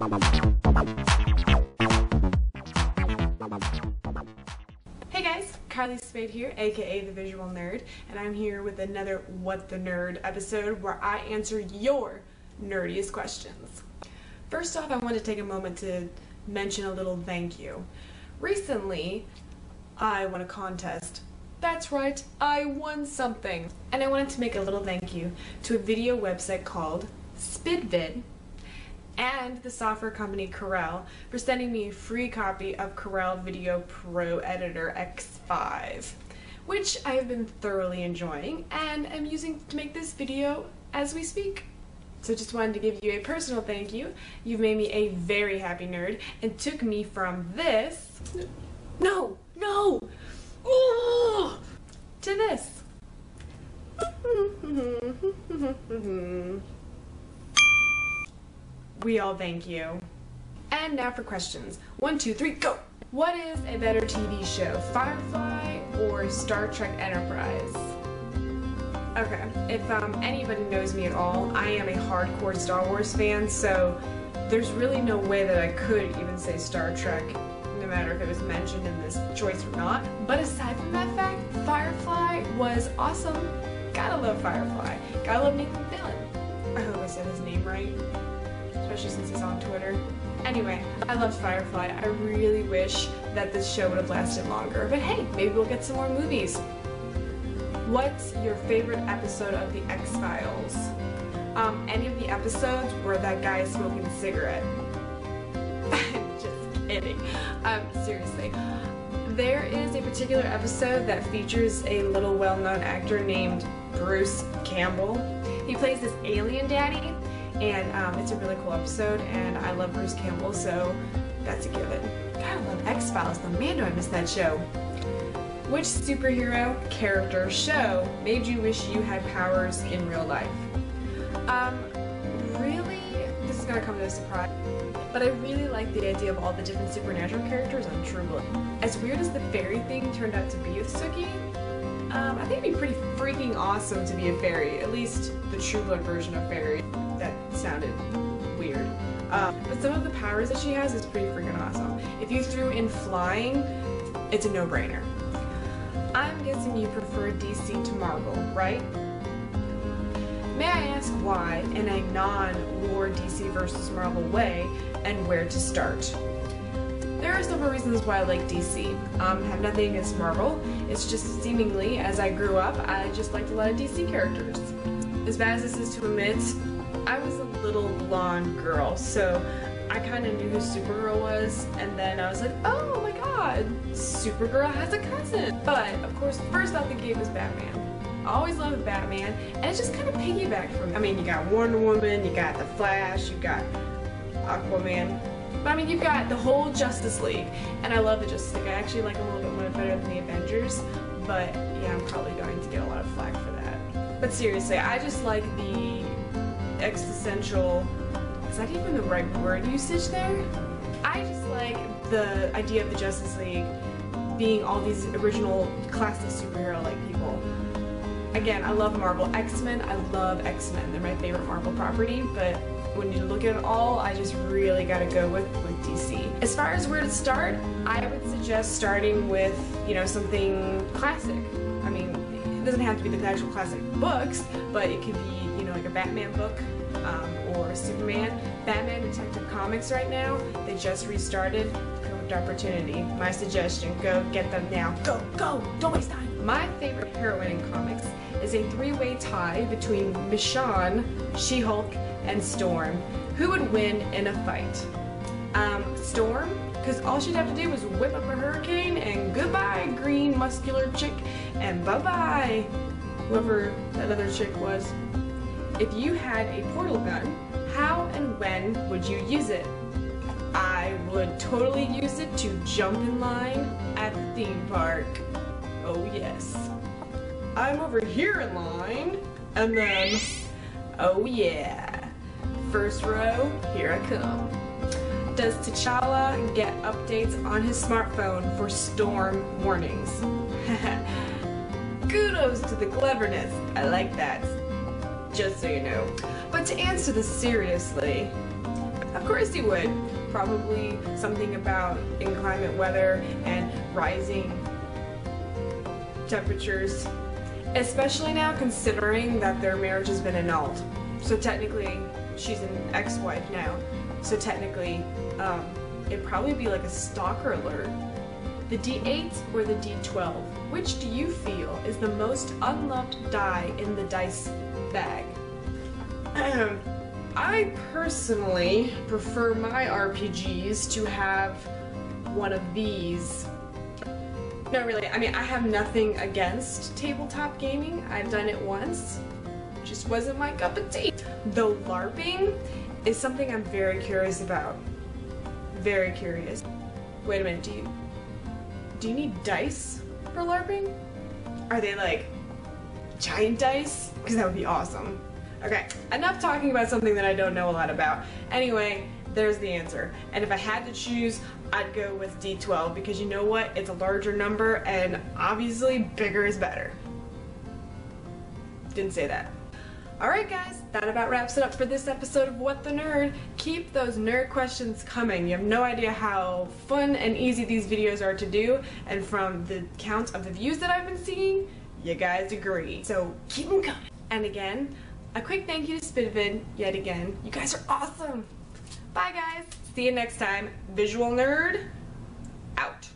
Hey guys, Carly Spade here, aka The Visual Nerd, and I'm here with another What the Nerd episode where I answer your nerdiest questions. First off, I want to take a moment to mention a little thank you. Recently, I won a contest. That's right, I won something! And I wanted to make a little thank you to a video website called Spidvid and the software company Corel for sending me a free copy of Corel Video Pro Editor X5, which I have been thoroughly enjoying and am using to make this video as we speak. So just wanted to give you a personal thank you. You've made me a very happy nerd and took me from this Ooh, to this. We all thank you. And now for questions. 1, 2, 3, go! What is a better TV show, Firefly or Star Trek Enterprise? Okay, if anybody knows me at all, I am a hardcore Star Wars fan, so there's really no way that I could even say Star Trek, no matter if it was mentioned in this choice or not. But aside from that fact, Firefly was awesome. Gotta love Firefly. Gotta love Nathan Fillion. I hope I said his name right, especially since he's on Twitter. Anyway, I loved Firefly. I really wish that this show would have lasted longer, but hey, maybe we'll get some more movies. What's your favorite episode of The X-Files? Any of the episodes where that guy is smoking a cigarette. Just kidding. Seriously. There is a particular episode that features a little well-known actor named Bruce Campbell. He plays this alien daddy, and it's a really cool episode, and I love Bruce Campbell, so that's a given. God, I love X-Files though. Man, do I miss that show. Which superhero, character, show made you wish you had powers in real life? Really, this is gonna come to a surprise, but I really like the idea of all the different supernatural characters on True Blood. As weird as the fairy thing turned out to be with Sookie, I think it'd be pretty freaking awesome to be a fairy, at least the True Blood version of fairy. That sounded weird. But some of the powers that she has is pretty freaking awesome. If you threw in flying, it's a no-brainer. I'm guessing you prefer DC to Marvel, right? May I ask why, in a non-war DC versus Marvel way, and where to start? There are several reasons why I like DC. Have nothing against Marvel. It's just seemingly, as I grew up, I just liked a lot of DC characters. As bad as this is to admit, I was a little blonde girl, so I kind of knew who Supergirl was, and then I was like, oh my god, Supergirl has a cousin! But, of course, first out the gate was Batman. I always loved Batman, and it just kind of piggybacked from me. I mean, you got Wonder Woman, you got The Flash, you got Aquaman, but I mean, you've got the whole Justice League, and I love the Justice League. I actually like them a little bit more better than the Avengers, but yeah, I'm probably going to get a lot of flack for that. But seriously, I just like the existential, is that even the right word usage there? I just like the idea of the Justice League being all these original classic superhero-like people. Again, I love Marvel. X-Men, I love X-Men. They're my favorite Marvel property, but when you look at it all, I just really gotta go with DC. As far as where to start, I would suggest starting with, you know, something classic. I mean, it doesn't have to be the actual classic books, but it could be, you know, like a Batman book, or Superman. Batman Detective Comics right now, they just restarted. Perfect opportunity. My suggestion, go get them now. Go, go, don't waste time. My favorite heroine in comics is a three-way tie between Michonne, She-Hulk, and Storm. Who would win in a fight? Storm, because all she'd have to do was whip up a hurricane and goodbye, green muscular chick, and bye-bye, whoever that other chick was. If you had a portal gun, how and when would you use it? I would totally use it to jump in line at the theme park. Oh yes. I'm over here in line, and then, oh yeah. First row, here I come. Does T'Challa get updates on his smartphone for storm warnings? Kudos to the cleverness. I like that. Just so you know. But to answer this seriously, Of course you would. Probably something about inclement weather and rising temperatures. Especially now considering that their marriage has been annulled. So technically, she's an ex-wife now. So technically, it'd probably be like a stalker alert. The D8 or the D12? Which do you feel is the most unloved die in the dice bag? I personally prefer my RPGs to have one of these. No, really, I mean, I have nothing against tabletop gaming. I've done it once. Just wasn't my cup of tea. Though LARPing is something I'm very curious about. Very curious. Wait a minute, do you need dice for LARPing? Are they like giant dice? Because that would be awesome. Okay, enough talking about something that I don't know a lot about. Anyway, there's the answer. And if I had to choose, I'd go with D12 because you know what? It's a larger number and obviously bigger is better. Didn't say that. Alright guys, that about wraps it up for this episode of What the Nerd. Keep those nerd questions coming. You have no idea how fun and easy these videos are to do, and from the count of the views that I've been seeing, you guys agree. So keep them coming. And again, a quick thank you to Spidvid yet again. You guys are awesome. Bye guys. See you next time. Visual Nerd, out.